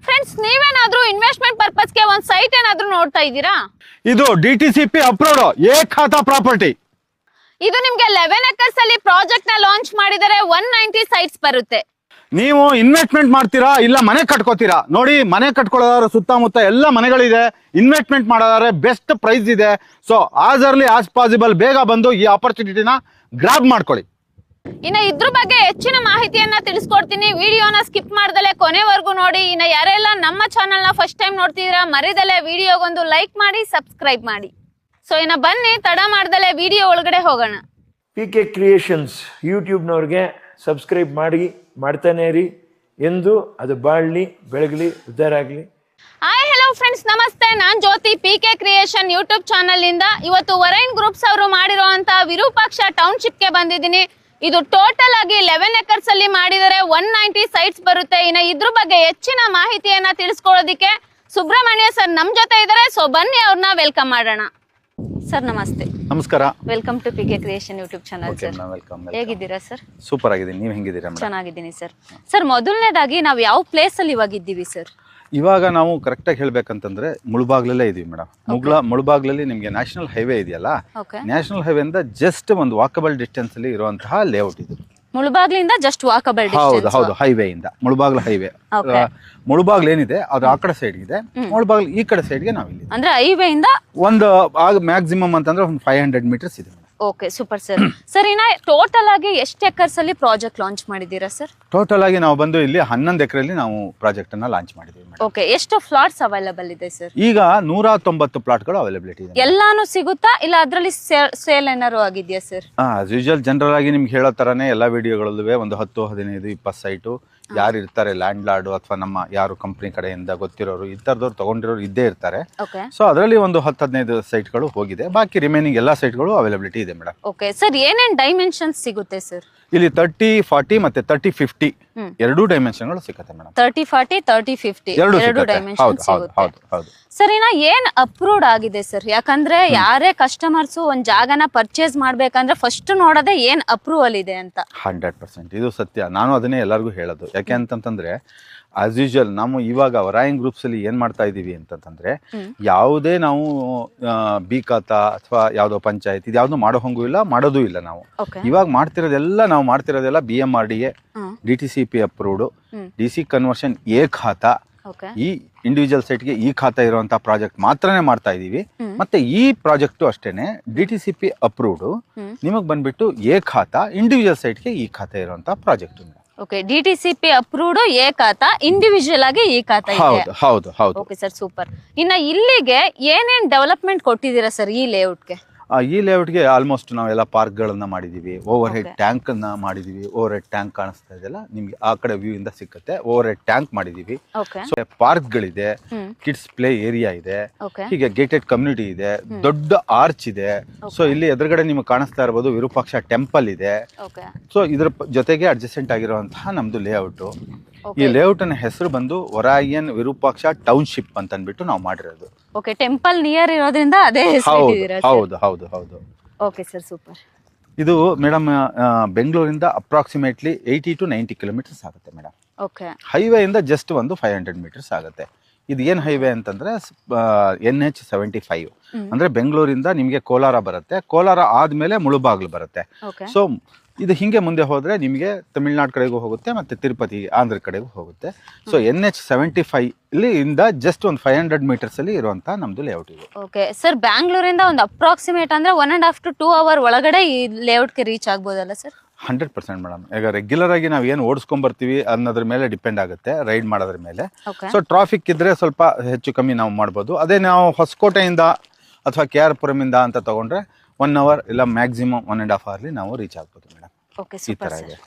Friends, ನೀವೇನಾದ್ರೂ investment ಪರ್ಪಸ್ಗೆ ಒಂದು site ಏನಾದ್ರೂ ನೋಡ್ತಾ ಇದ್ದೀರಾ? ಇದು DTCP ಅಪ್ರೂವ್ಡ್ ಏಕಖಾತಾ ಪ್ರಾಪರ್ಟಿ. ಇದು ನಿಮ್ಗೆ 11 ಎಕರ್ಸ್ ಅಲ್ಲಿ ಪ್ರಾಜೆಕ್ಟ್ ನ ಲಾಂಚ್ ಮಾಡಿದರೆ 190 ಸೈಟ್ಸ್ ಬರುತ್ತೆ. ನೀವು ಇನ್ವೆಸ್ಟ್ಮೆಂಟ್ ಮಾಡ್ತೀರಾ ಇಲ್ಲ ಮನೆ ಕಟ್ಕೋತೀರಾ? ನೋಡಿ, ಮನೆ ಕಟ್ಕೊಳ್ಳೋದಾದ್ರೆ ಸುತ್ತಮುತ್ತ ಎಲ್ಲ ಮನೆಗಳಿದೆ. ಇನ್ವೆಸ್ಟ್ಮೆಂಟ್ ಮಾಡೋದಾದ್ರೆ ಬೆಸ್ಟ್ ಪ್ರೈಸ್ ಇದೆ. So as early as possible ಬೇಗ ಬಂದು ಈ ಆಪರ್ಚುನಿಟಿನ ಗ್ರಾಬ್ ಮಾಡ್ಕೊಳ್ಳಿ. ಇನ್ನ ಇದ್ರ ಬಗ್ಗೆ ಹೆಚ್ಚಿನ ಮಾಹಿತಿಯನ್ನ ತಿಳಿಸ್ಕೊಡ್ತೀನಿ. ವಿಡಿಯೋನ ಸ್ಕಿಪ್ ಮಾಡ್ದಲೆ ಕೊನೆವರೆಗೂ ನೋಡಿ. ಇನ್ನ ಯಾರೆಲ್ಲ ನಮ್ಮ ಚಾನೆಲ್ ನ ಫಸ್ಟ್ ಟೈಮ್ ನೋಡ್ತಿದ್ದೀರಾ, ಮರಿದಲೆ ವಿಡಿಯೋಗೊಂದು ಲೈಕ್ ಮಾಡಿ, ಸಬ್ಸ್ಕ್ರೈಬ್ ಮಾಡಿ. ಸೊ ಇನ್ನ ಬನ್ನಿ, ತಡ ಮಾಡ್ದಲೆ ವಿಡಿಯೋ ಒಳಗಡೆ ಹೋಗೋಣ. PK ಕ್ರಿಯೇಷನ್ಸ್ ಯೂಟ್ಯೂಬ್ನವ್ರಿಗೆ ಸಬ್ಸ್ಕ್ರೈಬ್ ಮಾಡ್ತಾನೆ ಇರಿ. ಎಂದು ಅದು ಬಾಳ್ಲಿ, ಬೆಳಗಲಿ, ಉದ್ಧಾರ ಆಗಲಿ. ಹಾಯ್, ಹೆಲೋ ಫ್ರೆಂಡ್ಸ್, ನಮಸ್ತೆ. ನಾನ್ ಜ್ಯೋತಿ, PK ಕ್ರಿಯೇಷನ್ ಯೂಟ್ಯೂಬ್ ಚಾನಲ್ ಇಂದ ಇವತ್ತು ವರೈನ್ ಗ್ರೂಪ್ಸ್ ಅವರು ಮಾಡಿರುವಂತ ವಿರೂಪಾಕ್ಷ ಟೌನ್ಶಿಪ್ ಗೆ ಬಂದಿದ್ದೀನಿ. ಇದು ಟೋಟಲ್ ಆಗಿ 11 ಎಕರ್ಸ್ ಅಲ್ಲಿ ಮಾಡಿದರೆ 190 ಸೈಟ್ಸ್ ಬರುತ್ತೆ. ಇನ್ನ ಇದ್ರ ಬಗ್ಗೆ ಹೆಚ್ಚಿನ ಮಾಹಿತಿಯನ್ನ ತಿಳಿಸ್ಕೊಳ್ಳೋದಿಕ್ಕೆ ಸುಬ್ರಹ್ಮಣ್ಯ ಸರ್ ನಮ್ ಜೊತೆ ಇದ್ದಾರೆ. ಸೊ ಬನ್ನಿ, ಅವ್ರನ್ನ ವೆಲ್ಕಮ್ ಮಾಡೋಣ. ಸರ್ ನಮಸ್ತೆ. ನಮಸ್ಕಾರ. Welcome to PK creation YouTube channel sir. ಹೇಗಿದ್ದೀರಾ ಸರ್? ಸೂಪರ್ ಆಗಿದ್ದೀನಿ. ನೀವು ಹೆಂಗಿದ್ದೀರಾ? ಚೆನ್ನಾಗಿದ್ದೀನಿ ಸರ್. ಸರ್, ಮೊದಲನೇದಾಗಿ ನಾವು ಯಾವ ಪ್ಲೇಸ್ ಅಲ್ಲಿ ಇವಾಗ ಇದ್ದೀವಿ ಸರ್? ಇವಾಗ ನಾವು ಕರೆಕ್ಟಾಗಿ ಹೇಳ್ಬೇಕಂತಂದ್ರೆ ಮುಳುಬಾಗ್ಲಲ್ಲೇ ಇದೀವಿ ಮೇಡಮ್. ಮುಳುಬಾಗ್ಲಲ್ಲಿ ನಿಮಗೆ ನ್ಯಾಷನಲ್ ಹೈವೇ ಇದೆಯಲ್ಲ, ನ್ಯಾಷನಲ್ ಹೈವೇ ಇಂದ ಜಸ್ಟ್ ಒಂದು ವಾಕಬಲ್ ಡಿಸ್ಟೆನ್ಸ್ ಅಲ್ಲಿ ಇರುವಂತಹ ಲೇಔಟ್ ಇದು. ಮುಳುಬಾಗ್ಲಿಂದ ಜಸ್ಟ್ ವಾಕಬಲ್ ಹೌದು ಹೌದು, ಹೈವೇ ಇಂದ ಮುಳುಬಾಗ್ಲ ಹೈವೇ. ಮುಳುಬಾಗ್ಲು ಏನಿದೆ ಅದು ಆ ಕಡೆ ಸೈಡ್ ಇದೆ, ಮುಳುಬಾಗ್ಲು ಈ ಕಡೆ ಸೈಡ್ಗೆ ನಾವಿಲ್ಲಿ. ಅಂದ್ರೆ ಹೈವೇ ಇಂದ ಒಂದು ಮ್ಯಾಕ್ಸಿಮಮ್ ಅಂತಂದ್ರೆ ಒಂದು 500 ಮೀಟರ್ಸ್ ಇದೆ. Okay, super sir. ಸರ್, ಇನ್ನ ಟೋಟಲ್ ಆಗಿ ಎಷ್ಟು ಎಕರ್ಸ್ ಅಲ್ಲಿ ಪ್ರಾಜೆಕ್ಟ್ ಲಾಂಚ್ ಮಾಡಿದೀರಾ ಸರ್? ಟೋಟಲ್ ಆಗಿ ನಾವು ಬಂದು ಇಲ್ಲಿ 11 ಎಕರೆಯಲ್ಲಿ ನಾವು ಪ್ರಾಜೆಕ್ಟ್ ಅನ್ನ ಲಾಂಚ್ ಮಾಡಿದೀವಿ. ಓಕೆ, ಎಷ್ಟು ಫ್ಲಾಟ್ಸ್ ಅವೈಲೇಬಲ್ ಇದೆ ಸರ್? ಈಗ 190 ಪ್ಲಾಟ್ಗಳು ಅವೈಲೇಬಿಲಿಟಿ ಇದೆ. ಎಲ್ಲಾನು ಸಿಗುತ್ತಾ ಇಲ್ಲ ಅದ್ರಲ್ಲಿ ಸೇಲ್ ಏನಾರು ಆಗಿದೆಯಾ ಸರ್? ಆಸ್ ಯೂಶುವಲ್ ಜನರಲ್ ಆಗಿ ನಿಮ್ಗೆ ಹೇಳೋ ತರಾನೇ ಎಲ್ಲ ವಿಡಿಯೋಗಳಲ್ಲೂ ಒಂದು 10, 15, 20 ಸೈಟು ಯಾರು ಇರ್ತಾರೆ, ಲ್ಯಾಂಡ್ ಲಾರ್ಡ್ ಅಥವಾ ನಮ್ಮ ಯಾರು ಕಂಪ್ನಿ ಕಡೆಯಿಂದ ಗೊತ್ತಿರೋರು ಈ ತರದವ್ರು ತಗೊಂಡಿರೋರು ಇದ್ದೇ ಇರ್ತಾರೆ. ಸೊ ಅದರಲ್ಲಿ ಒಂದು 10-15 ಸೈಟ್ಗಳು ಹೋಗಿದೆ. ಬಾಕಿ ರಿಮೈನಿಂಗ್ ಎಲ್ಲ ಸೈಟ್ಗಳು ಅವೈಲೇಬಿಲಿಟಿ ಇದೆ ಮೇಡಮ್. ಓಕೆ ಸರ್, ಏನೇನ್ ಡೈಮೆನ್ಷನ್ಸ್ ಸಿಗುತ್ತೆ ಸರ್? ಇಲ್ಲಿ 30-40 ಮತ್ತೆ 30-50 ಎರಡು ಡೈಮೆನ್ಷನ್ಗಳು ಸಿಗುತ್ತೆ ಮೇಡಮ್. 30-40, 30-50 ಎರಡು ಡೈಮೆನ್ಷನ್ ಸಿಗುತ್ತೆ ಸರ್. ಇನ್ನ ಏನ್ ಅಪ್ರೂವ್ಡ್ ಆಗಿದೆ ಸರ್? ಯಾಕಂದ್ರೆ ಯಾರೇ ಕಸ್ಟಮರ್ಸ್ ಒಂದ್ ಜಾಗನ ಪರ್ಚೇಸ್ ಮಾಡ್ಬೇಕಂದ್ರೆ ಫಸ್ಟ್ ನೋಡೋದೇ ಏನ್ ಅಪ್ರೂವಲ್ ಇದೆ ಅಂತ. 100% ಇದು ಸತ್ಯ. ನಾನು ಅದನ್ನೇ ಎಲ್ಲರಿಗೂ ಹೇಳೋದು. ಯಾಕೆ ಅಂತಂತಂದ್ರೆ ಆಸ್ ಯೂಶುವಲ್ ನಾವು ಇವಾಗ ವರಾಯಿಂಗ್ ಗ್ರೂಪ್ಸ್ ಅಲ್ಲಿ ಏನ್ ಮಾಡ್ತಾ ಇದೀವಿ ಅಂತಂತಂದ್ರೆ, ಯಾವುದೇ ನಾವು ಬಿ ಖಾತಾ ಅಥವಾ ಯಾವ್ದೋ ಪಂಚಾಯತ್ ಇದು ಯಾವ್ದು ಮಾಡೋ ಹಂಗೂ ಇಲ್ಲ, ಮಾಡೋದು ಇಲ್ಲ. ನಾವು ಇವಾಗ ಮಾಡ್ತಿರೋದೆಲ್ಲ BMRDA, DTCP approved, DC conversion A ಖಾತಾ. ಈ ಇಂಡಿವಿಜುವಲ್ ಸೈಟ್ಗೆ ಈ ಖಾತಾ ಇರುವಂತ ಪ್ರಾಜೆಕ್ಟ್ ಮಾತ್ರನೇ ಮಾಡ್ತಾ ಇದೀವಿ. ಮತ್ತೆ ಈ ಪ್ರಾಜೆಕ್ಟ್ ಅಷ್ಟೇನೆ DTCP ಅಪ್ರೂವ್ಡ್, ನಿಮಗ್ ಬಂದ್ಬಿಟ್ಟು ಎ ಖಾತಾ, ಇಂಡಿವಿಜುವಲ್ ಸೈಟ್ಗೆ ಈ ಖಾತಾ ಇರುವಂತ project. Okay, DTCP approved A ಖಾತಾ, ಇಂಡಿವಿಜುವಲ್ ಆಗಿ ಈ ಖಾತಾ ಇದೆ. ಹೌದು ಹೌದು. Okay sir, super. ಇನ್ನ ಇಲ್ಲಿಗೆ ಏನೇನ್ ಡೆವಲಪ್ಮೆಂಟ್ ಕೊಟ್ಟಿದ್ದೀರಾ ಸರ್ ಈ ಲೇಔಟ್ಗೆ? ಈ ಲೇಔಟ್ಗೆ ಆಲ್ಮೋಸ್ಟ್ ನಾವೆಲ್ಲ ಪಾರ್ಕ್ಗಳನ್ನ ಮಾಡಿದೀವಿ, ಓವರ್ ಹೆಡ್ ಟ್ಯಾಂಕ್ ಅನ್ನ ಮಾಡಿದೀವಿ. ಓವರ್ ಹೆಡ್ ಟ್ಯಾಂಕ್ ಕಾಣಿಸ್ತಾ ಇದೆಯಲ್ಲ ನಿಮ್ಗೆ, ಆ ಕಡೆ ವ್ಯೂ ಇಂದ ಸಿಕ್ಕತ್ತೆ. ಓವರ್ ಹೆಡ್ ಟ್ಯಾಂಕ್ ಮಾಡಿದೀವಿ. ಸೊ ಪಾರ್ಕ್ಗಳಿದೆ, ಕಿಡ್ಸ್ ಪ್ಲೇ ಏರಿಯಾ ಇದೆ, ಹೀಗೆ ಗೇಟೆಡ್ ಕಮ್ಯುನಿಟಿ ಇದೆ, ದೊಡ್ಡ ಆರ್ಚ್ ಇದೆ. ಸೊ ಇಲ್ಲಿ ಎದುರುಗಡೆ ನಿಮ್ಗೆ ಕಾಣಿಸ್ತಾ ಇರಬಹುದು ವಿರೂಪಾಕ್ಷ ಟೆಂಪಲ್ ಇದೆ. ಸೊ ಇದ್ರ ಜೊತೆಗೆ ಅಡ್ಜಸೆಂಟ್ ಆಗಿರುವಂತಹ ನಮ್ದು ಲೇಔಟ್. ಈ ಲೇಔಟ್ ನ ಹೆಸರು ಬಂದು ವರಾಯನ್ ವಿರೂಪಾಕ್ಷ ಟೌನ್ಶಿಪ್ ಅಂತ ಅಂದ್ಬಿಟ್ಟು ನಾವು ಮಾಡಿರೋದು. ಓಕೆ, ಟೆಂಪಲ್ ನಿಯರ್ ಇರೋದ್ರಿಂದ ಅದೇ ಹೆಸರು ಇಟ್ಟಿದ್ದೀರಾ? ಹೌದು ಹೌದು ಹೌದು. Okay sir, super. ಇದು ಮೇಡಮ್ ಬೆಂಗಳೂರಿಂದ ಅಪ್ರಾಕ್ಸಿಮೇಟ್ಲಿ 80 to 90 ಕಿಲೋಮೀಟರ್ಸ್ ಆಗುತ್ತೆ ಮೇಡಮ್. ಓಕೆ, ಹೈವೇ ಇಂದ ಜಸ್ಟ್ ಒಂದು 500 ಮೀಟರ್ಸ್ ಆಗುತ್ತೆ. ಇದು ಏನ್ ಹೈವೇ ಅಂತಂದ್ರೆ NH75. ಅಂದ್ರೆ ಬೆಂಗಳೂರಿಂದ ನಿಮ್ಗೆ ಕೋಲಾರ ಬರುತ್ತೆ, ಕೋಲಾರ ಆದ್ಮೇಲೆ ಮುಳುಬಾಗ್ಲು ಬರುತ್ತೆ. ಸೊ ಇದು ಹಿಂಗೆ ಮುಂದೆ ಹೋದ್ರೆ ನಿಮಗೆ ತಮಿಳ್ನಾಡು ಕಡೆಗೂ ಹೋಗುತ್ತೆ, ಮತ್ತೆ ತಿರುಪತಿ ಆಂಧ್ರ ಕಡೆಗೂ ಹೋಗುತ್ತೆ. ಸೊ NH75 ಇಂದ ಜಸ್ಟ್ ಒಂದು 500 ಮೀಟರ್ಸ್ ಅಲ್ಲಿ ಇರುವಂತಹ ನಮ್ದು ಲೇಔಟ್ ಇದು. ಓಕೆ ಸರ್, ಬ್ಯಾಂಗ್ಳೂರಿಂದ ಒಂದು ಅಪ್ರಾಕ್ಸಿಮೇಟ್ ಅಂದ್ರೆ 1.5 to 2 hour ಒಳಗಡೆ ಈ ಲೇಔಟ್ಗೆ ರೀಚ್ ಆಗ್ಬೋದಲ್ಲ ಸರ್? 100% ಮೇಡಮ್. ಈಗ ರೆಗ್ಯುಲರ್ ಆಗಿ ನಾವು ಏನು ಓಡಿಸ್ಕೊಂಡ್ ಬರ್ತೀವಿ ಅನ್ನೋದ್ರ ಮೇಲೆ ಡಿಪೆಂಡ್ ಆಗುತ್ತೆ, ರೈಡ್ ಮಾಡೋದ್ರ ಮೇಲೆ. ಸೊ ಟ್ರಾಫಿಕ್ ಇದ್ರೆ ಸ್ವಲ್ಪ ಹೆಚ್ಚು ಕಮ್ಮಿ ನಾವು ಮಾಡ್ಬೋದು. ಅದೇ ನಾವು ಹೊಸಕೋಟೆಯಿಂದ ಅಥವಾ KR ಪುರಂ ಇಂದ ಅಂತ ತಗೊಂಡ್ರೆ 1 hour ಇಲ್ಲ ಮ್ಯಾಕ್ಸಿಮಮ್ 1.5 hour ನಾವು ರೀಚ್ ಆಗ್ಬೋದು madam. Okay, super sir.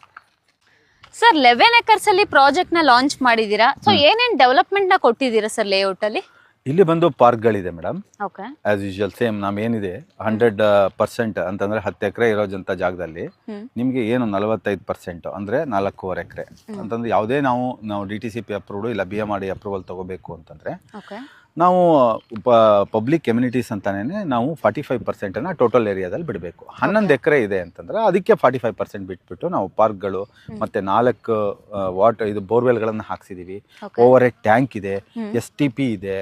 11 acres ಅಲ್ಲಿ ಪ್ರಾಜೆಕ್ಟ್ ನ ಲಾಂಚ್ ಮಾಡಿದೀರಾ. ಸೊ ಏನೇನ್ ಡೆವಲಪ್ಮೆಂಟ್ ನ ಕೊಟ್ಟಿದ್ದೀರಾ ಸರ್ ಲೇಔಟ್ ಅಲ್ಲಿ? ಇಲ್ಲಿ ಬಂದು ಪಾರ್ಕ್ಗಳಿದೆ madam. Okay, as usual same ಏನಿದೆ 100% ಅಂತಂದ್ರೆ 10 ಎಕರೆ ಇರೋಂಥ ಜಾಗದಲ್ಲಿ ನಿಮ್ಗೆ ಏನು 45% ಅಂದ್ರೆ 4.5 ಎಕರೆ ಅಂತಂದ್ರೆ ಯಾವುದೇ ನಾವು DTCP ಅಪ್ರೂವ್ಡ್ ಇಲ್ಲ BMRDA ಅಪ್ರೂವಲ್ ತಗೋಬೇಕು ಅಂತಂದ್ರೆ ನಾವು ಪಬ್ಲಿಕ್ ಕಮ್ಯುನಿಟೀಸ್ ಅಂತಾನೆ ನಾವು 45% ಟೋಟಲ್ ಏರಿಯಾದಲ್ಲಿ ಬಿಡಬೇಕು. 11 ಎಕರೆ ಇದೆ ಅಂತಂದ್ರೆ ಅದಕ್ಕೆ 45% ಬಿಟ್ಬಿಟ್ಟು ನಾವು ಪಾರ್ಕ್ಗಳು ಮತ್ತೆ 4 ಇದು ಬೋರ್ವೆಲ್ಗಳನ್ನು ಹಾಕ್ಸಿದೀವಿ. ಓವರ್ ಹೆಡ್ ಟ್ಯಾಂಕ್ ಇದೆ, STP ಇದೆ.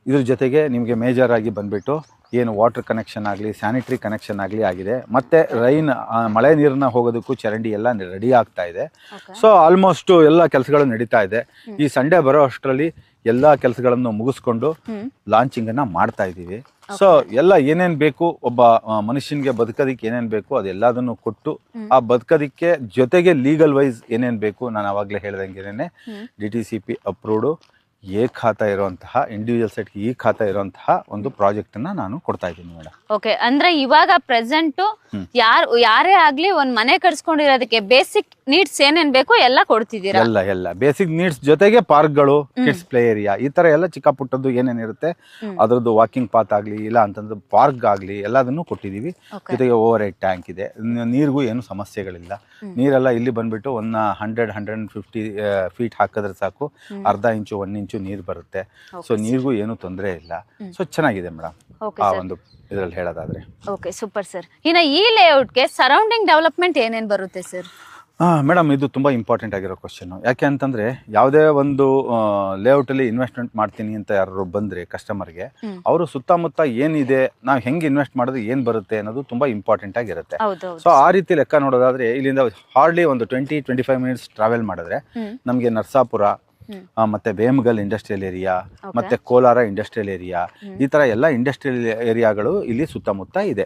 ಇದ್ರ ಜೊತೆಗೆ ನಿಮಗೆ ಮೇಜರ್ ಆಗಿ ಬಂದ್ಬಿಟ್ಟು ಏನು ವಾಟರ್ ಕನೆಕ್ಷನ್ ಆಗಲಿ, ಸ್ಯಾನಿಟರಿ ಕನೆಕ್ಷನ್ ಆಗಲಿ ಆಗಿದೆ. ಮತ್ತು ಮಳೆ ನೀರನ್ನ ಹೋಗೋದಕ್ಕೂ ಚರಂಡಿ ಎಲ್ಲ ರೆಡಿ ಆಗ್ತಾ ಇದೆ. ಸೊ ಆಲ್ಮೋಸ್ಟ್ ಎಲ್ಲ ಕೆಲಸಗಳು ನಡೀತಾ ಇದೆ. ಈ ಸಂಡೇ ಬರೋ ಅಷ್ಟರಲ್ಲಿ ಎಲ್ಲ ಕೆಲಸಗಳನ್ನು ಮುಗಿಸ್ಕೊಂಡು ಲಾಂಚಿಂಗನ್ನು ಮಾಡ್ತಾ ಇದ್ದೀವಿ. ಸೊ ಎಲ್ಲ ಏನೇನು ಬೇಕು, ಒಬ್ಬ ಮನುಷ್ಯನಿಗೆ ಬದುಕೋದಕ್ಕೆ ಏನೇನು ಬೇಕು ಅದೆಲ್ಲದನ್ನು ಕೊಟ್ಟು ಆ ಬದುಕೋದಕ್ಕೆ ಜೊತೆಗೆ ಲೀಗಲ್ ವೈಸ್ ಏನೇನು ಬೇಕು, ನಾನು ಆವಾಗಲೇ ಹೇಳ್ದಂಗೆನೇ DTCP ಅಪ್ರೂವ್ಡು ಖಾತಾ ಇರುವಂತಹ ಇಂಡಿವಿಜುವಲ್ ಸೈಟ್ಗೆ ಖಾತಾ ಇರುವಂತಹ ಒಂದು ಪ್ರಾಜೆಕ್ಟ್ ಅನ್ನ ನಾನು ಕೊಡ್ತಾ ಇದ್ದೀನಿ ಮೇಡಮ್. ಓಕೆ, ಅಂದ್ರೆ ಇವಾಗ ಪ್ರೆಸೆಂಟ್ ಯಾರೇ ಆಗ್ಲಿ ಒಂದ್ ಮನೆ ಕಟ್ಸ್ಕೊಂಡಿರೋದಕ್ಕೆ ಬೇಸಿಕ್ ನೀಡ್ಸ್ ಏನೇನ್ ಬೇಕು ಎಲ್ಲ ಕೊಡ್ತಿದ್ದೀರಾ? ಎಲ್ಲ ಬೇಸಿಕ್ ನೀಡ್ಸ್ ಜೊತೆಗೆ ಪಾರ್ಕ್ಗಳು, ಕಿಡ್ಸ್ ಪ್ಲೇ ಏರಿಯಾ, ಈ ತರ ಎಲ್ಲ ಚಿಕ್ಕ ಪುಟ್ಟದ್ದು ಏನೇನಿರುತ್ತೆ ಅದ್ರದ್ದು ವಾಕಿಂಗ್ ಪಾತ್ ಆಗ್ಲಿ ಇಲ್ಲ ಅಂತಂದ್ರೆ ಪಾರ್ಕ್ ಆಗ್ಲಿ ಎಲ್ಲದನ್ನು ಕೊಟ್ಟಿದೀವಿ. ಜೊತೆಗೆ ಓವರ್ ಹೆಡ್ ಟ್ಯಾಂಕ್ ಇದೆ. ನೀರಿಗೂ ಏನು ಸಮಸ್ಯೆಗಳಿಲ್ಲ. ನೀರೆಲ್ಲ ಇಲ್ಲಿ ಬಂದ್ಬಿಟ್ಟು 100-150 ಫೀಟ್ ಹಾಕಿದ್ರೆ ಸಾಕು, ಅರ್ಧ ಇಂಚು 1 ಇಂಚು ನೀರು ಬರುತ್ತೆ. ಸೊ ನೀರಿಗೂ ಏನು ತೊಂದರೆ ಇಲ್ಲ. ಸೊ ಚೆನ್ನಾಗಿದೆ ಮೇಡಮ್ ಆ ಒಂದು ಇದರಲ್ಲಿ ಹೇಳೋದಾದ್ರೆ. Okay, super sir. ಇನ್ನು ಈ ಲೇಔಟ್ಗೆ ಸರೌಂಡಿಂಗ್ ಡೆವಲಪ್ಮೆಂಟ್ ಏನೇನು ಬರುತ್ತೆ ಸರ್? ಮೇಡಮ್ ಇದು ತುಂಬ ಇಂಪಾರ್ಟೆಂಟ್ ಆಗಿರೋ ಕ್ವಶನ್. ಯಾಕೆ ಅಂತಂದರೆ ಯಾವುದೇ ಒಂದು ಲೇಔಟಲ್ಲಿ ಇನ್ವೆಸ್ಟ್ಮೆಂಟ್ ಮಾಡ್ತೀನಿ ಅಂತ ಯಾರು ಬಂದರೆ ಕಸ್ಟಮರ್ಗೆ ಅವರು ಸುತ್ತಮುತ್ತ ಏನಿದೆ, ನಾವು ಹೆಂಗೆ ಇನ್ವೆಸ್ಟ್ ಮಾಡಿದ್ರೆ ಏನು ಬರುತ್ತೆ ಅನ್ನೋದು ತುಂಬ ಇಂಪಾರ್ಟೆಂಟ್ ಆಗಿರುತ್ತೆ. ಸೊ ಆ ರೀತಿ ಲೆಕ್ಕ ನೋಡೋದಾದರೆ ಇಲ್ಲಿಂದ ಹಾರ್ಡ್ಲಿ ಒಂದು 20-25 ಮಿನಿಟ್ಸ್ ಟ್ರಾವೆಲ್ ಮಾಡಿದ್ರೆ ನಮಗೆ ನರಸಾಪುರ ಮತ್ತೆ ವೇಮಗಲ್ ಇಂಡಸ್ಟ್ರಿಯಲ್ ಏರಿಯಾ ಮತ್ತೆ ಕೋಲಾರ ಇಂಡಸ್ಟ್ರಿಯಲ್ ಏರಿಯಾ, ಈ ತರ ಎಲ್ಲ ಇಂಡಸ್ಟ್ರಿಯಲ್ ಏರಿಯಾಗಳು ಇಲ್ಲಿ ಸುತ್ತಮುತ್ತ ಇದೆ.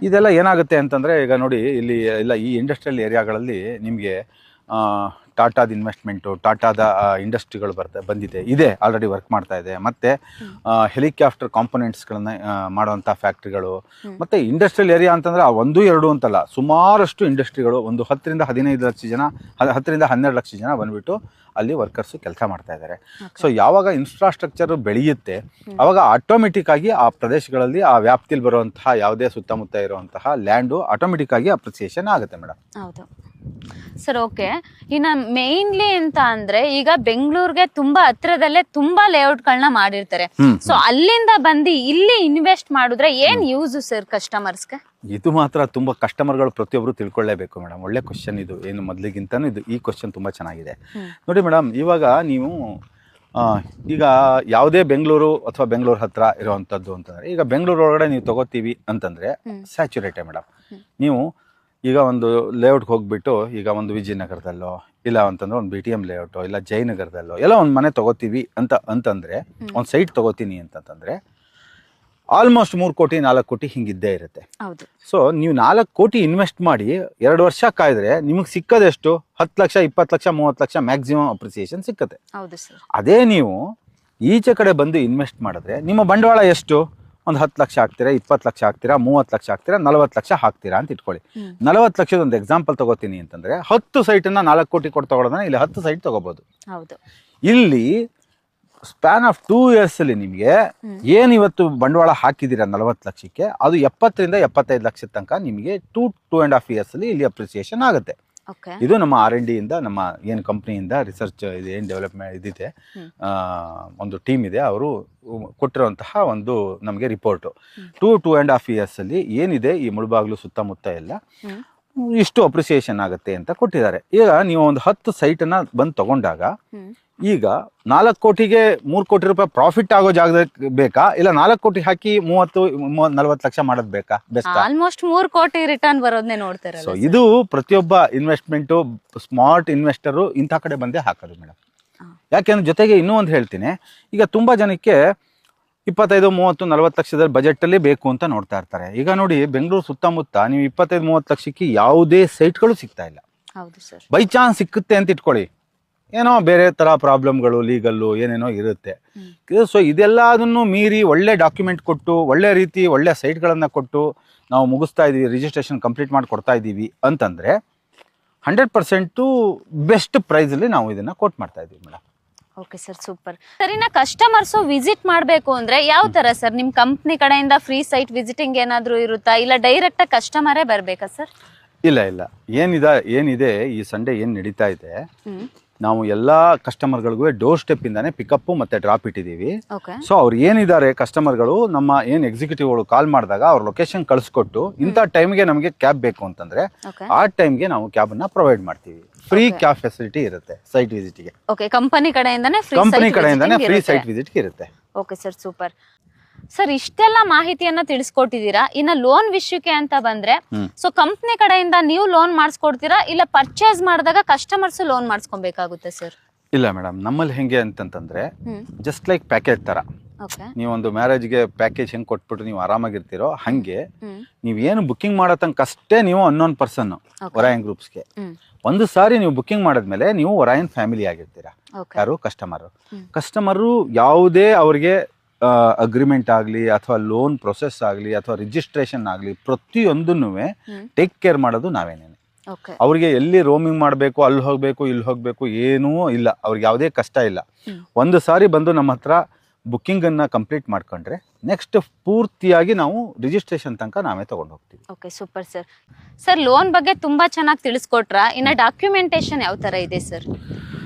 ಇದೆಲ್ಲ ಏನಾಗುತ್ತೆ ಅಂತಂದ್ರೆ ಈಗ ನೋಡಿ ಇಲ್ಲಿ ಎಲ್ಲ ಈ ಇಂಡಸ್ಟ್ರಿಯಲ್ ಏರಿಯಾಗಳಲ್ಲಿ ನಿಮಗೆ ಟಾಟಾದ ಇನ್ವೆಸ್ಟ್ಮೆಂಟು, ಟಾಟಾದ ಇಂಡಸ್ಟ್ರಿಗಳು ಬಂದಿದೆ, ಆಲ್ರೆಡಿ ವರ್ಕ್ ಮಾಡ್ತಾ ಇದೆ. ಮತ್ತು ಹೆಲಿಕಾಪ್ಟರ್ ಕಾಂಪೊನೆಂಟ್ಸ್ಗಳನ್ನ ಮಾಡುವಂಥ ಫ್ಯಾಕ್ಟ್ರಿಗಳು. ಮತ್ತು ಇಂಡಸ್ಟ್ರಿಯಲ್ ಏರಿಯಾ ಅಂತಂದರೆ 1-2 ಅಂತಲ್ಲ, ಸುಮಾರಷ್ಟು ಇಂಡಸ್ಟ್ರಿಗಳು, ಒಂದು 10-15 ಲಕ್ಷ ಜನ, 10-12 ಲಕ್ಷ ಜನ ಬಂದುಬಿಟ್ಟು ಅಲ್ಲಿ ವರ್ಕರ್ಸು ಕೆಲಸ ಮಾಡ್ತಾ ಇದ್ದಾರೆ. ಸೊ ಯಾವಾಗ ಇನ್ಫ್ರಾಸ್ಟ್ರಕ್ಚರ್ ಬೆಳೆಯುತ್ತೆ ಆವಾಗ ಆಟೋಮೆಟಿಕ್ ಆಗಿ ಆ ಪ್ರದೇಶಗಳಲ್ಲಿ ಆ ವ್ಯಾಪ್ತಿಯಲ್ಲಿ ಬರುವಂತಹ ಯಾವುದೇ ಸುತ್ತಮುತ್ತ ಇರುವಂತಹ ಲ್ಯಾಂಡು ಆಟೋಮೆಟಿಕ್ ಆಗಿ ಅಪ್ರಿಸಿಯೇಷನ್ ಆಗುತ್ತೆ ಮೇಡಮ್. ಹೌದು ಸರ್. ಓಕೆ, ಇನ್ನು ಮೇನ್ಲಿ ಅಂತ ಅಂದ್ರೆ ಈಗ ಬೆಂಗಳೂರಿಗೆ ತುಂಬಾ ಹತ್ರದಲ್ಲೇ ತುಂಬಾ ಲೇಔಟ್ಗಳನ್ನ ಮಾಡಿರ್ತಾರೆ. ಸೊ ಅಲ್ಲಿಂದ ಬಂದು ಇಲ್ಲಿ ಇನ್ವೆಸ್ಟ್ ಮಾಡಿದ್ರೆ ಏನ್ ಯೂಸ್ ಸರ್ ಕಸ್ಟಮರ್ಸ್ಗೆ? ಇದು ಮಾತ್ರ ತುಂಬ ಕಸ್ಟಮರ್ಗಳು ಪ್ರತಿಯೊಬ್ಬರು ತಿಳ್ಕೊಳ್ಳೇಬೇಕು ಮೇಡಮ್. ಒಳ್ಳೆ ಕ್ವಶನ್ ಇದು. ಏನು ಮೊದಲಿಗಿಂತನೂ ಈ ಕ್ವಶನ್ ತುಂಬ ಚೆನ್ನಾಗಿದೆ. ನೋಡಿ ಮೇಡಮ್, ಇವಾಗ ನೀವು ಈಗ ಯಾವುದೇ ಬೆಂಗಳೂರು ಅಥವಾ ಬೆಂಗಳೂರು ಹತ್ರ ಇರುವಂಥದ್ದು ಅಂತಂದರೆ, ಈಗ ಬೆಂಗಳೂರು ಒಳಗಡೆ ನೀವು ತಗೋತೀವಿ ಅಂತಂದರೆ ಸ್ಯಾಚುರೇಟೆ ಮೇಡಮ್. ನೀವು ಈಗ ಒಂದು ಲೇಔಟ್ಗೆ ಹೋಗ್ಬಿಟ್ಟು ಈಗ ಒಂದು ವಿಜಯನಗರದಲ್ಲೋ ಇಲ್ಲ ಅಂತಂದ್ರೆ ಒಂದು BTM ಲೇಔಟೋ ಇಲ್ಲ ಜಯನಗರದಲ್ಲೋ ಎಲ್ಲ ಒಂದು ಮನೆ ತಗೋತೀವಿ ಅಂತಂದರೆ, ಒಂದು ಸೈಟ್ ತಗೋತೀನಿ ಅಂತಂದರೆ ಆಲ್ಮೋಸ್ಟ್ 3 ಕೋಟಿ 4 ಕೋಟಿ ಹಿಂಗಿದ್ದೇ ಇರುತ್ತೆ. ಸೊ ನೀವು 4 ಕೋಟಿ ಇನ್ವೆಸ್ಟ್ ಮಾಡಿ 2 ವರ್ಷ ಕಾಯ್ದ್ರೆ ನಿಮಗೆ ಸಿಕ್ಕದೆಷ್ಟು? 10 ಲಕ್ಷ 20 ಲಕ್ಷ 30 ಲಕ್ಷ ಮ್ಯಾಕ್ಸಿಮಮ್ ಅಪ್ರಿಸಿಯೇಷನ್ ಸಿಕ್ಕತ್ತೆ. ಅದೇ ನೀವು ಈಚೆ ಕಡೆ ಬಂದು ಇನ್ವೆಸ್ಟ್ ಮಾಡಿದ್ರೆ ನಿಮ್ಮ ಬಂಡವಾಳ ಎಷ್ಟು? ಒಂದು 10 ಲಕ್ಷ ಹಾಕ್ತೀರಾ, 20 ಲಕ್ಷ ಹಾಕ್ತೀರಾ, 30 ಲಕ್ಷ ಹಾಕ್ತೀರಾ, 40 ಲಕ್ಷ ಹಾಕ್ತೀರಾ ಅಂತ ಇಟ್ಕೊಳ್ಳಿ. 40 ಲಕ್ಷದ ಒಂದು ಎಕ್ಸಾಂಪಲ್ ತಗೋತೀನಿ ಅಂತಂದ್ರೆ 10 ಸೈಟನ್ನ 4 ಕೋಟಿ ಕೊಟ್ಟು ತಗೊಳ್ಳೋದನ್ನ ಇಲ್ಲಿ 10 ಸೈಟ್ ತಗೋಬಹುದು. ಇಲ್ಲಿ ಸ್ಪ್ಯಾನ್ ಆಫ್ 2 years ಅಲ್ಲಿ ನಿಮಗೆ ಏನು ಇವತ್ತು ಬಂಡವಾಳ ಹಾಕಿದ್ದೀರಾ 40 ಲಕ್ಷಕ್ಕೆ, ಅದು 70-75 ಲಕ್ಷದ ತನಕ ನಿಮಗೆ 2.5 years ಅಲ್ಲಿ ಇಲ್ಲಿ ಅಪ್ರಿಸಿಯೇಷನ್ ಆಗುತ್ತೆ. ಇದು ನಮ್ಮ R&D ಇಂದ, ನಮ್ಮ ಏನು ಕಂಪ್ನಿಯಿಂದ ರಿಸರ್ಚ್ ಇದು ಏನು ಡೆವಲಪ್ಮೆಂಟ್ ಇದಿದೆ, ಒಂದು ಟೀಮ್ ಇದೆ, ಅವರು ಕೊಟ್ಟಿರುವಂತಹ ಒಂದು ನಮಗೆ ರಿಪೋರ್ಟು. 2.5 years ಅಲ್ಲಿ ಏನಿದೆ ಈ ಮುಳಬಾಗಿಲು ಸುತ್ತಮುತ್ತ ಎಲ್ಲ ಇಷ್ಟು ಅಪ್ರಿಸಿಯೇಷನ್ ಆಗುತ್ತೆ ಅಂತ ಕೊಟ್ಟಿದ್ದಾರೆ. ಈಗ ನೀವು ಒಂದು 10 ಸೈಟನ್ನು ಬಂದು ತಗೊಂಡಾಗ ಈಗ 4 ಕೋಟಿಗೆ 3 ಕೋಟಿ ರೂಪಾಯಿ ಪ್ರಾಫಿಟ್ ಆಗೋ ಜಾಗದಲ್ಲಿ ಬೇಕಾ, ಇಲ್ಲ 4 ಕೋಟಿ ಹಾಕಿ 30-40 ಲಕ್ಷ ಮಾಡೋದು ಬೇಕಾ? ಬೆಸ್ಟ್. ಆಲ್ಮೋಸ್ಟ್ 3 ಕೋಟಿ ರಿಟರ್ನ್ ಬರೋದನ್ನೇ ನೋಡ್ತಾರೆ. ಸೊ ಇದು ಪ್ರತಿಯೊಬ್ಬ ಇನ್ವೆಸ್ಟ್ಮೆಂಟು ಸ್ಮಾರ್ಟ್ ಇನ್ವೆಸ್ಟರು ಇಂಥ ಕಡೆ ಬಂದೇ ಹಾಕೋದು ಮೇಡಮ್. ಯಾಕೆಂದ್ರೆ ಜೊತೆಗೆ ಇನ್ನೂ ಒಂದು ಹೇಳ್ತೀನಿ, ಈಗ ತುಂಬ ಜನಕ್ಕೆ 25-30-40 ಲಕ್ಷದ ಬಜೆಟಲ್ಲಿ ಬೇಕು ಅಂತ ನೋಡ್ತಾ ಇರ್ತಾರೆ. ಈಗ ನೋಡಿ ಬೆಂಗಳೂರು ಸುತ್ತಮುತ್ತ ನೀವು 25-30 ಲಕ್ಷಕ್ಕೆ ಯಾವುದೇ ಸೈಟ್ಗಳು ಸಿಗ್ತಾ ಇಲ್ಲ. ಬೈ ಚಾನ್ಸ್ ಸಿಕ್ಕುತ್ತೆ ಅಂತ ಇಟ್ಕೊಳ್ಳಿ, ಏನೋ ಬೇರೆ ಥರ ಪ್ರಾಬ್ಲಮ್ಗಳು, ಲೀಗಲ್ಲು ಏನೇನೋ ಇರುತ್ತೆ. ಸೊ ಇದೆಲ್ಲದನ್ನು ಮೀರಿ ಒಳ್ಳೆ ಡಾಕ್ಯುಮೆಂಟ್ ಕೊಟ್ಟು ಒಳ್ಳೆ ರೀತಿ ಒಳ್ಳೆ ಸೈಟ್ಗಳನ್ನು ಕೊಟ್ಟು ನಾವು ಮುಗಿಸ್ತಾ ಇದ್ದೀವಿ, ರಿಜಿಸ್ಟ್ರೇಷನ್ ಕಂಪ್ಲೀಟ್ ಮಾಡಿ ಕೊಡ್ತಾ ಇದ್ದೀವಿ ಅಂತಂದರೆ 100% ಬೆಸ್ಟ್ ಪ್ರೈಸಲ್ಲಿ ನಾವು ಇದನ್ನು ಕೋಟ್ ಮಾಡ್ತಾ ಇದ್ದೀವಿ madam. Okay sir, super. Sir, ಇನ್ನು ಕಸ್ಟಮರ್ಸು ವಿಸಿಟ್ ಮಾಡಬೇಕು ಅಂದರೆ ಯಾವ ಥರ ಸರ್? ನಿಮ್ಮ ಕಂಪ್ನಿ ಕಡೆಯಿಂದ ಫ್ರೀ ಸೈಟ್ ವಿಸಿಟಿಂಗ್ ಏನಾದರೂ ಇರುತ್ತಾ, ಇಲ್ಲ ಡೈರೆಕ್ಟಾಗಿ ಕಸ್ಟಮರೇ ಬರಬೇಕಾ ಸರ್? ಇಲ್ಲ ಏನಿದೆ ಈ ಸಂಡೇ ಏನು ನಡೀತಾ ಇದೆ, ನಾವು ಎಲ್ಲ ಕಸ್ಟಮರ್ಗಳಿಗೂ ಡೋರ್ ಸ್ಟೆಪ್ ಇಂದಾನೆ ಪಿಕಪ್ ಮತ್ತೆ ಡ್ರಾಪ್ ಇಟ್ಟಿದ್ದೀವಿ. ಓಕೆ ಸೊ ಅವ್ರು ಏನಿದ್ದಾರೆ ಕಸ್ಟಮರ್ಗಳು ನಮ್ಮ ಏನು ಎಕ್ಸಿಕ್ಯೂಟಿವ್ಗಳು ಕಾಲ್ ಮಾಡಿದಾಗ ಅವ್ರ ಲೊಕೇಶನ್ ಕಳಿಸ್ಕೊಟ್ಟು ಇಂಥ ಟೈಮ್ಗೆ ನಮಗೆ ಕ್ಯಾಬ್ ಬೇಕು ಅಂತಂದ್ರೆ ಓಕೆ ಆ ಟೈಮ್ಗೆ ನಾವು ಕ್ಯಾಬನ್ನ ಪ್ರೊವೈಡ್ ಮಾಡ್ತೀವಿ. ಫ್ರೀ ಕ್ಯಾಬ್ ಫೆಸಿಲಿಟಿ ಇರುತ್ತೆ ಸೈಟ್ ವಿಸಿಟ್ಗೆ. ಓಕೆ ಕಂಪನಿ ಕಡೆಯಿಂದಾನೇ ಕಂಪನಿ ಕಡೆಯಿಂದಾನೆ ಫ್ರೀ ಸೈಟ್ ವಿಸಿಟ್ಗೆ ಇರುತ್ತೆ. Okay sir super sir. ಇಷ್ಟೆಲ್ಲ ಮಾಹಿತಿಯನ್ನ ತಿಳಿಸ್ಕೊಟ್ಟಿದ್ದೀರಾ. ಇನ್ನ ಲೋನ್ ವಿಷಯಕ್ಕೆ ಅಂತ ಬಂದ್ರೆ ಸೊ ಕಂಪ್ನಿ ಕಡೆಯಿಂದ ನೀವು ಲೋನ್ ಮಾಡಿಸ್ಕೊಡ್ತೀರಾ ಇಲ್ಲ ಪರ್ಚೇಸ್ ಮಾಡಿದಾಗ ಕಸ್ಟಮರ್ಸ್ ಲೋನ್ ಮಾಡಿಸ್ಕೊಬೇಕಾಗುತ್ತೆ ಸರ್? ಇಲ್ಲ ಮೇಡಮ್, ನಮ್ಮಲ್ಲಿ ಹೆಂಗೆ ಅಂತಂತಂದ್ರೆ ಜಸ್ಟ್ ಲೈಕ್ ಪ್ಯಾಕೇಜ್ ತರ. ನೀವೊಂದು ಮ್ಯಾರೇಜ್ಗೆ ಪ್ಯಾಕೇಜ್ ಹೆಂಗ್ ಕೊಟ್ಬಿಟ್ಟು ನೀವು ಆರಾಮಾಗಿರ್ತೀರೋ ಹಂಗೆ ನೀವೇನು ಬುಕ್ಕಿಂಗ್ ಮಾಡೋ ತನಕ ಅಷ್ಟೇ ನೀವು ಅನ್ನೋನ್ ಪರ್ಸನ್ ಒರಾಯನ್ ಗ್ರೂಪ್ಸ್ಗೆ. ಒಂದು ಸಾರಿ ನೀವು ಬುಕ್ಕಿಂಗ್ ಮಾಡಿದ್ಮೇಲೆ ನೀವು ಒರಾಯನ್ ಫ್ಯಾಮಿಲಿ ಆಗಿರ್ತೀರಾ. ಯಾರು ಕಸ್ಟಮರು ಯಾವುದೇ ಅವ್ರಿಗೆ ಅಗ್ರಿಮೆಂಟ್ ಆಗಲಿ ಅಥವಾ ಲೋನ್ ಪ್ರೊಸೆಸ್ ಆಗಲಿ ಅಥವಾ ರಿಜಿಸ್ಟ್ರೇಷನ್ ಆಗಲಿ ಪ್ರತಿಯೊಂದನ್ನು ಟೇಕ್ ಕೇರ್ ಮಾಡೋದು ನಾವೇನೇನೆ. ಅವ್ರಿಗೆ ಎಲ್ಲಿ ರೋಮಿಂಗ್ ಮಾಡಬೇಕು, ಅಲ್ಲಿ ಹೋಗಬೇಕು, ಇಲ್ಲಿ ಹೋಗಬೇಕು ಏನೂ ಇಲ್ಲ. ಅವ್ರಿಗೆ ಯಾವುದೇ ಕಷ್ಟ ಇಲ್ಲ. ಒಂದು ಸಾರಿ ಬಂದು ನಮ್ಮ ಹತ್ರ ಬುಕ್ಕಿಂಗನ್ನು ಕಂಪ್ಲೀಟ್ ಮಾಡ್ಕೊಂಡ್ರೆ ನೆಕ್ಸ್ಟ್ ಪೂರ್ತಿಯಾಗಿ ನಾವು ರಿಜಿಸ್ಟ್ರೇಷನ್ ತನಕ ನಾವೇ ತಗೊಂಡು ಹೋಗ್ತೀವಿ. Okay super sir. Sir loan ಬಗ್ಗೆ ತುಂಬ ಚೆನ್ನಾಗಿ ತಿಳಿಸ್ಕೊಟ್ರಾ. ಇನ್ನು ಡಾಕ್ಯುಮೆಂಟೇಶನ್ ಯಾವ ಥರ ಇದೆ ಸರ್?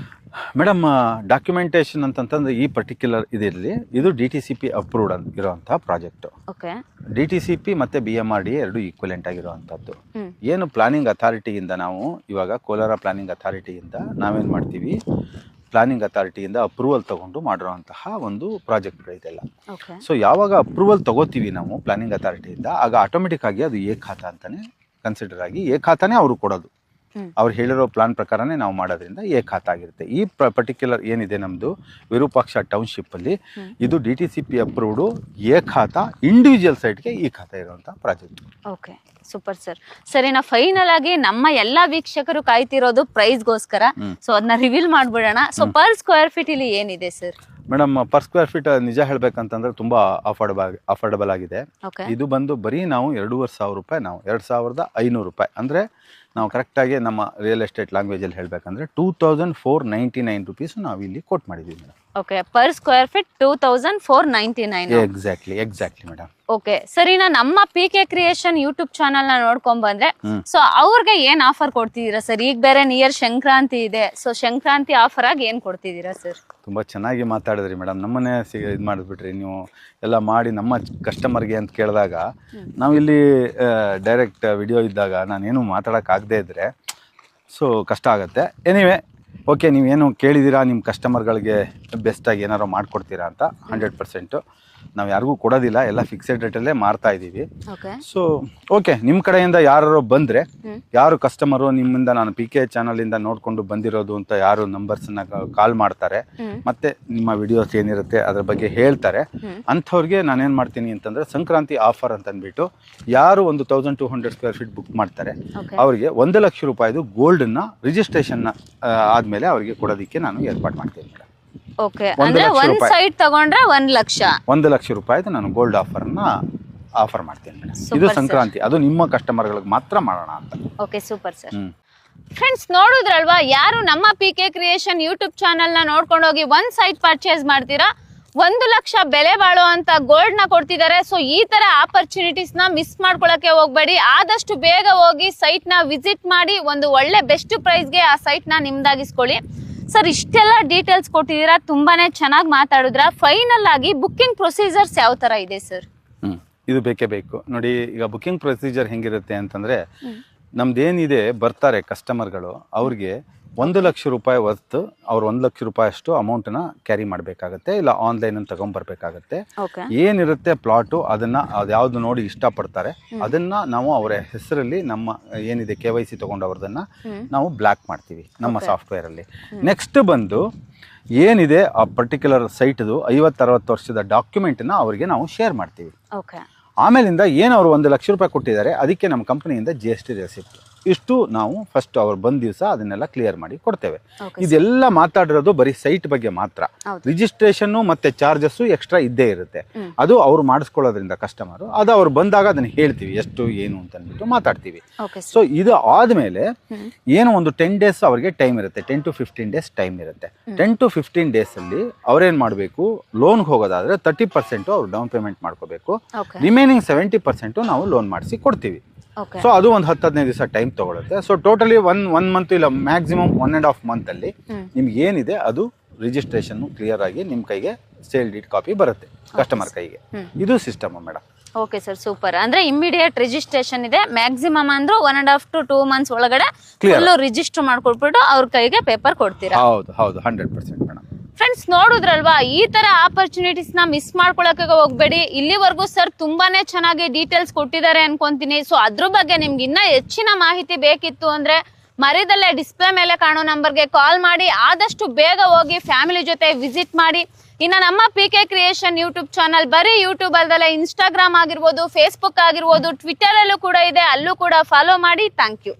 ಮೇಡಮ್ ಡಾಕ್ಯುಮೆಂಟೇಶನ್ ಅಂತಂತಂದ್ರೆ ಈ ಪರ್ಟಿಕ್ಯುಲರ್ ಇದರಲ್ಲಿ ಇದು DTCP ಅಪ್ರೂವ್ಡ್ ಇರುವಂಥ ಪ್ರಾಜೆಕ್ಟ್. ಓಕೆ DTCP ಮತ್ತು BMRDA ಎರಡು ಈಕ್ವಲೆಂಟ್ ಆಗಿರುವಂಥದ್ದು. ಏನು ಪ್ಲಾನಿಂಗ್ ಅಥಾರಿಟಿಯಿಂದ ನಾವು ಇವಾಗ ಕೋಲಾರ ಪ್ಲಾನಿಂಗ್ ಅಥಾರಿಟಿಯಿಂದ ನಾವೇನು ಮಾಡ್ತೀವಿ, ಪ್ಲಾನಿಂಗ್ ಅಥಾರಿಟಿಯಿಂದ ಅಪ್ರೂವಲ್ ತಗೊಂಡು ಮಾಡಿರುವಂತಹ ಒಂದು ಪ್ರಾಜೆಕ್ಟ್ಗಳಿದೆಲ್ಲ. ಸೊ ಯಾವಾಗ ಅಪ್ರೂವಲ್ ತಗೋತೀವಿ ನಾವು ಪ್ಲಾನಿಂಗ್ ಅಥಾರಿಟಿಯಿಂದ, ಆಗ ಆಟೋಮೆಟಿಕ್ ಆಗಿ ಅದು ಎ ಖಾತಾ ಅಂತಾನೆ ಕನ್ಸಿಡರ್ ಆಗಿ ಎ ಖಾತಾನೇ ಅವರು ಕೊಡೋದು. ಅವ್ರು ಹೇಳಿರೋ ಪ್ಲಾನ್ ಪ್ರಕಾರನೇ ನಾವು ಮಾಡೋದ್ರಿಂದ ಎ ಖಾತಾ ಆಗಿರುತ್ತೆ. ಈ ಪರ್ಟಿಕ್ಯುಲರ್ ಏನಿದೆ ನಮ್ಮದು ವಿರೂಪಾಕ್ಷ ಟೌನ್ಶಿಪ್ಪಲ್ಲಿ ಇದು DTCP ಅಪ್ರೂವ್ಡು ಎ ಖಾತಾ ಇಂಡಿವಿಜುವಲ್ ಸೈಟ್ಗೆ ಈ ಖಾತಾ ಇರುವಂಥ ಪ್ರಾಜೆಕ್ಟ್. Okay super sir. ಸರಿ ನಾ ಫೈನಲ್ ಆಗಿ ನಮ್ಮ ಎಲ್ಲಾ ವೀಕ್ಷಕರು ಕಾಯ್ತಿರೋದು ಪ್ರೈಸ್ಗೋಸ್ಕರ. ಸೊ ಅದನ್ನ ರಿವೀಲ್ ಮಾಡ್ಬಿಡೋಣ. ಸೊ ಪರ್ ಸ್ಕ್ವೇರ್ ಫೀಟ್ ಇಲ್ಲಿ ಏನಿದೆ sir? Madam per square feet ನಿಜ ಹೇಳ್ಬೇಕಂತಂದ್ರೆ ತುಂಬಾ ಅಫೋರ್ಡಬಲ್ ಆಗಿದೆ. ಇದು ಬಂದು ಬರೀ ನಾವು 2,500 ರೂಪಾಯಿ, ನಾವು 2,500 ರೂಪಾಯಿ ಅಂದ್ರೆ ನಾವು ಕರೆಕ್ಟಾಗಿ ನಮ್ಮ ರಿಯಲ್ ಎಸ್ಟೇಟ್ ಲ್ಯಾಂಗ್ವೇಜಲ್ಲಿ ಹೇಳಬೇಕಂದ್ರೆ 2,499 ರುಪೀಸ್ ನಾವು ಇಲ್ಲಿ ಕೋಟ್ ಮಾಡಿದ್ದೀವಿ madam. Okay per square feet 2,499. Exactly madam. Okay ಸರಿ, ನಮ್ಮ PK ಕ್ರಿಯೇಷನ್ ಯೂಟ್ಯೂಬ್ ಚಾನಲ್ ನ ನೋಡ್ಕೊಂಡ್ ಬಂದ್ರೆ ಸೊ ಅವ್ರಿಗೆ ಏನ್ ಆಫರ್ ಕೊಡ್ತಿದ್ದೀರಾ ಸರ್? ಈಗ ಬೇರೆ ನಿಯರ್ ಸಂಕ್ರಾಂತಿ ಇದೆ. ಸೊ ಸಂಕ್ರಾಂತಿ ಆಫರ್ ಆಗಿ ಏನ್ ಕೊಡ್ತಿದ್ದೀರಾ ಸರ್? ತುಂಬಾ ಚೆನ್ನಾಗಿ ಮಾತಾಡಿದ್ರಿ ಮೇಡಮ್. ನಮ್ಮನ್ನೇ ಇದು ಮಾಡಿಬಿಟ್ರಿ ನೀವು ಎಲ್ಲ ಮಾಡಿ ನಮ್ಮ ಕಸ್ಟಮರ್ಗೆ ಅಂತ ಕೇಳಿದಾಗ ನಾವು ಇಲ್ಲಿ ಡೈರೆಕ್ಟ್ ವಿಡಿಯೋ ಇದ್ದಾಗ ನಾನೇನು ಮಾತಾಡೋಕ್ಕಾಗದೇ ಇದ್ದರೆ ಸೊ ಕಷ್ಟ ಆಗುತ್ತೆ. ಎನಿವೆ ಓಕೆ, ನೀವೇನು ಕೇಳಿದ್ದೀರಾ ನಿಮ್ಮ ಕಸ್ಟಮರ್ಗಳಿಗೆ ಬೆಸ್ಟಾಗಿ ಏನಾರು ಮಾಡಿಕೊಡ್ತೀರಾ ಅಂತ 100% ನಾವು ಯಾರಿಗೂ ಕೊಡೋದಿಲ್ಲ, ಎಲ್ಲ ಫಿಕ್ಸೆಡ್ ರೇಟಲ್ಲೇ ಮಾರ್ತಾ ಇದ್ದೀವಿ. ಸೊ ಓಕೆ, ನಿಮ್ಮ ಕಡೆಯಿಂದ ಯಾರು ಬಂದರೆ, ಯಾರು ಕಸ್ಟಮರು ನಿಮ್ಮಿಂದ ನಾನು PK ಚಾನಲಿಂದ ನೋಡಿಕೊಂಡು ಬಂದಿರೋದು ಅಂತ ಯಾರು ನಂಬರ್ಸನ್ನ ಕಾಲ್ ಮಾಡ್ತಾರೆ ಮತ್ತೆ ನಿಮ್ಮ ವಿಡಿಯೋಸ್ ಏನಿರುತ್ತೆ ಅದ್ರ ಬಗ್ಗೆ ಹೇಳ್ತಾರೆ, ಅಂಥವ್ರಿಗೆ ನಾನೇನು ಮಾಡ್ತೀನಿ ಅಂತಂದರೆ ಸಂಕ್ರಾಂತಿ ಆಫರ್ ಅಂತ ಅಂದ್ಬಿಟ್ಟು ಯಾರು ಒಂದು 1,200 ಸ್ಕ್ವೇರ್ ಫೀಟ್ ಬುಕ್ ಮಾಡ್ತಾರೆ ಅವರಿಗೆ 1 ಲಕ್ಷ ರೂಪಾಯಿದು ಗೋಲ್ಡನ್ನ ರಿಜಿಸ್ಟ್ರೇಷನ್ ಆದಮೇಲೆ ಅವರಿಗೆ ಕೊಡೋದಕ್ಕೆ ನಾನು ಏರ್ಪಾಡು ಮಾಡ್ತೀನಿ ಮೇಡಮ್. ಓಕೆ, ಅಂದ್ರೆ ಒಂದು ಸೈಟ್ ತಗೊಂಡ್ರೆ 1 ಲಕ್ಷ, 1 ಲಕ್ಷ ರೂಪಾಯಿದು ನಾನು ಗೋಲ್ಡ್ ಆಫರ್ ಮಾಡ್ತೀನಿ ಮೇಡಮ್. ಇದು ಸಂಕ್ರಾಂತಿ, ಅದು ನಿಮ್ಮ ಕಸ್ಟಮರ್ಗಳಿಗೆ ಮಾತ್ರ ಮಾಡೋಣ ಅಂತ. Okay super sir. ಫ್ರೆಂಡ್ಸ್ ನೋಡಿದ್ರಲ್ವಾ, ಯಾರು ನಮ್ಮ PK ಕ್ರಿಯೇಷನ್ ಯೂಟ್ಯೂಬ್ ಚಾನಲ್ ನ ನೋಡ್ಕೊಂಡು ಹೋಗಿ ಒಂದ್ ಸೈಟ್ ಪರ್ಚೇಸ್ ಮಾಡ್ತೀರಾ 1 ಲಕ್ಷ ಬೆಲೆ ಬಾಳುವಂತ ಗೋಲ್ಡ್ ನ ಕೊಡ್ತಿದ್ದಾರೆ. ಸೊ ಈ ತರ ಆಪರ್ಚುನಿಟೀಸ್ ನ ಮಿಸ್ ಮಾಡ್ಕೊಳಕ್ಕೆ ಹೋಗ್ಬೇಡಿ. ಆದಷ್ಟು ಬೇಗ ಹೋಗಿ ಸೈಟ್ ನ ವಿಸಿಟ್ ಮಾಡಿ ಒಂದು ಒಳ್ಳೆ ಬೆಸ್ಟ್ ಪ್ರೈಸ್ಗೆ ಆ ಸೈಟ್ ನ ನಿಮ್ದಾಗಿಸ್ಕೊಳ್ಳಿ. ಸರ್ ಇಷ್ಟೆಲ್ಲ ಡೀಟೇಲ್ಸ್ ಕೊಟ್ಟಿದ್ದೀರಾ, ತುಂಬಾನೇ ಚೆನ್ನಾಗಿ ಮಾತಾಡಿದ್ರ. ಫೈನಲ್ ಆಗಿ ಬುಕ್ಕಿಂಗ್ ಪ್ರೊಸೀಜರ್ಸ್ ಯಾವ ತರ ಇದೆ ಸರ್? ಇದು ಬೇಕೇ ಬೇಕು ನೋಡಿ. ಈಗ ಬುಕ್ಕಿಂಗ್ ಪ್ರೊಸೀಜರ್ ಹೆಂಗಿರುತ್ತೆ ಅಂತಂದ್ರೆ ನಮ್ದೇನಿದೆ, ಬರ್ತಾರೆ ಕಸ್ಟಮರ್ಗಳು, ಅವ್ರಿಗೆ 1 ಲಕ್ಷ ರೂಪಾಯಿ ವರ್ತ್ ಅವ್ರು 1 ಲಕ್ಷ ರೂಪಾಯಿ ಅಷ್ಟು ಅಮೌಂಟ್ನ ಕ್ಯಾರಿ ಮಾಡಬೇಕಾಗತ್ತೆ, ಇಲ್ಲ ಆನ್ಲೈನ್ ಅಂತ ತಗೊಂಡ್ಬರ್ಬೇಕಾಗತ್ತೆ. ಏನಿರುತ್ತೆ ಪ್ಲಾಟು ಅದನ್ನ ಅದ್ಯಾವ್ದು ನೋಡಿ ಇಷ್ಟಪಡ್ತಾರೆ ಅದನ್ನ ನಾವು ಅವರ ಹೆಸರಲ್ಲಿ ನಮ್ಮ ಏನಿದೆ KYC ತಗೊಂಡವ್ರದನ್ನ ನಾವು ಬ್ಲಾಕ್ ಮಾಡ್ತೀವಿ ನಮ್ಮ ಸಾಫ್ಟ್ವೇರ್ ಅಲ್ಲಿ. ನೆಕ್ಸ್ಟ್ ಬಂದು ಏನಿದೆ ಆ ಪರ್ಟಿಕ್ಯುಲರ್ ಸೈಟ್ದು 50-60 ವರ್ಷದ ಡಾಕ್ಯುಮೆಂಟ್ನ ಅವರಿಗೆ ನಾವು ಶೇರ್ ಮಾಡ್ತೀವಿ. ಆಮೇಲಿಂದ ಏನು ಅವರು 1 ಲಕ್ಷ ರೂಪಾಯಿ ಕೊಟ್ಟಿದ್ದಾರೆ ಅದಕ್ಕೆ ನಮ್ಮ ಕಂಪನಿಯಿಂದ GST ರೆಸಿಪ್ಟ್ ಇಷ್ಟು ನಾವು ಫಸ್ಟ್ ಅವ್ರು ಬಂದ ದಿವಸ ಅದನ್ನೆಲ್ಲ ಕ್ಲಿಯರ್ ಮಾಡಿ ಕೊಡ್ತೇವೆ. ಇದೆಲ್ಲ ಮಾತಾಡಿರೋದು ಬರೀ ಸೈಟ್ ಬಗ್ಗೆ ಮಾತ್ರ. ರಿಜಿಸ್ಟ್ರೇಷನ್ ಮತ್ತೆ ಚಾರ್ಜಸ್ ಎಕ್ಸ್ಟ್ರಾ ಇದ್ದೇ ಇರುತ್ತೆ, ಅದು ಅವ್ರು ಮಾಡಿಸ್ಕೊಳ್ಳೋದ್ರಿಂದ ಕಸ್ಟಮರ್, ಅದು ಅವ್ರು ಬಂದಾಗ ಅದನ್ನ ಹೇಳ್ತೀವಿ ಎಷ್ಟು ಏನು ಅಂತ ಅಂದ್ಬಿಟ್ಟು ಮಾತಾಡ್ತೀವಿ. ಸೊ ಇದು ಆದ್ಮೇಲೆ ಏನು ಒಂದು 10 ಡೇಸ್ ಅವ್ರಿಗೆ ಟೈಮ್ ಇರುತ್ತೆ, 10 to 15 ಡೇಸ್ ಟೈಮ್ ಇರುತ್ತೆ. 10 to 15 ಡೇಸ್ ಅಲ್ಲಿ ಅವ್ರೇನ್ ಮಾಡ್ಬೇಕು, ಲೋನ್ಗೆ ಹೋಗೋದಾದ್ರೆ 30% ಅವ್ರು ಡೌನ್ ಪೇಮೆಂಟ್ ಮಾಡ್ಕೋಬೇಕು, ರಿಮೈನಿಂಗ್ 70% ನಾವು ಲೋನ್ ಮಾಡಿಸಿ ಕೊಡ್ತೀವಿ. ಓಕೆ ಸೊ ಅದು ಒಂದು 10-15 ದಿವಸ ಟೈಮ್ ತಗೊಳುತ್ತೆ. ಸೊ ಟೋಟಲಿ ಒನ್ ಮಂತ್ ಇಲ್ಲ ಮ್ಯಾಕ್ಸಿಮಮ್ 1.5 ಮಂತ್ ಅಲ್ಲಿ ನಿಮ್ಗೆ ಏನಿದೆ ಅದು ರಿಜಿಸ್ಟ್ರೇಷನ್ ಕ್ಲಿಯರ್ ಆಗಿ ನಿಮ್ ಕೈಗೆ ಸೇಲ್ ಡೀಡ್ ಕಾಪಿ ಬರುತ್ತೆ ಕಸ್ಟಮರ್ ಕೈಗೆ. ಇದು system madam. Okay sir, super. ಅಂದ್ರೆ ಇಮಿಡಿಯೇಟ್ ರಿಜಿಸ್ಟ್ರೇಷನ್ ಇದೆ, ಮ್ಯಾಕ್ಸಿಮಮ್ ಅಂದ್ರೂ 1.5 to 2 months ಒಳಗಡೆ ಫುಲ್ ರಿಜಿಸ್ಟರ್ ಮಾಡ್ಕೊಟ್ಬಿಟ್ಟು ಅವ್ರ ಕೈಗೆ ಪೇಪರ್ ಕೊಡ್ತೀರಾ? ಹೌದು 100% ಮೇಡಮ್. ಫ್ರೆಂಡ್ಸ್ ನೋಡುದ್ರಲ್ವಾ, ಈ ತರ ಆಪರ್ಚುನಿಟೀಸ್ ನ ಮಿಸ್ ಮಾಡ್ಕೊಳಕ್ಕೆ ಹೋಗ್ಬೇಡಿ. ಇಲ್ಲಿವರೆಗೂ ಸರ್ ತುಂಬಾನೇ ಚೆನ್ನಾಗಿ ಡೀಟೇಲ್ಸ್ ಕೊಟ್ಟಿದ್ದಾರೆ ಅನ್ಕೊಂತೀನಿ. ಸೊ ಅದ್ರ ಬಗ್ಗೆ ನಿಮ್ಗೆ ಇನ್ನ ಹೆಚ್ಚಿನ ಮಾಹಿತಿ ಬೇಕಿತ್ತು ಅಂದ್ರೆ ಮರಿದಲ್ಲೇ ಡಿಸ್ಪ್ಲೇ ಮೇಲೆ ಕಾಣೋ ನಂಬರ್ಗೆ ಕಾಲ್ ಮಾಡಿ ಆದಷ್ಟು ಬೇಗ ಹೋಗಿ ಫ್ಯಾಮಿಲಿ ಜೊತೆ ವಿಸಿಟ್ ಮಾಡಿ. ಇನ್ನು ನಮ್ಮ PK ಕ್ರಿಯೇಷನ್ ಯೂಟ್ಯೂಬ್ ಚಾನಲ್ ಬರೀ ಯೂಟ್ಯೂಬ್ ಅಲ್ಲದೆ ಇನ್ಸ್ಟಾಗ್ರಾಮ್ ಆಗಿರ್ಬೋದು, ಫೇಸ್ಬುಕ್ ಆಗಿರ್ಬೋದು, ಟ್ವಿಟರ್ ಅಲ್ಲೂ ಕೂಡ ಇದೆ, ಅಲ್ಲೂ ಕೂಡ ಫಾಲೋ ಮಾಡಿ. Thank you.